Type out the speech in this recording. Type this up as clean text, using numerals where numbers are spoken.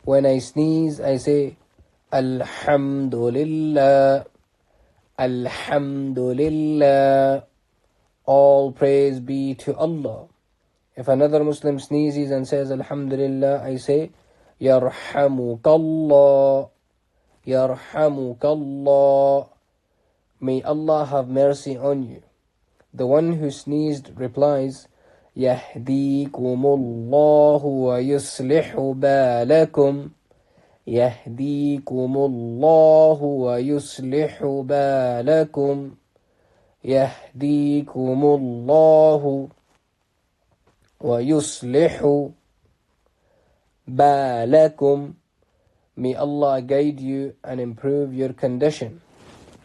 When I sneeze, I say Alhamdulillah, Alhamdulillah. All praise be to Allah. If another Muslim sneezes and says Alhamdulillah, I say Yarhamukallah, Yarhamukallah. May Allah have mercy on you. The one who sneezed replies Yahdikumullahu wa yuslihu balakum, Yahdikumullahu wa yuslihu balakum, Yahdikumullahu wa yuslihu balakum. May Allah guide you and improve your condition.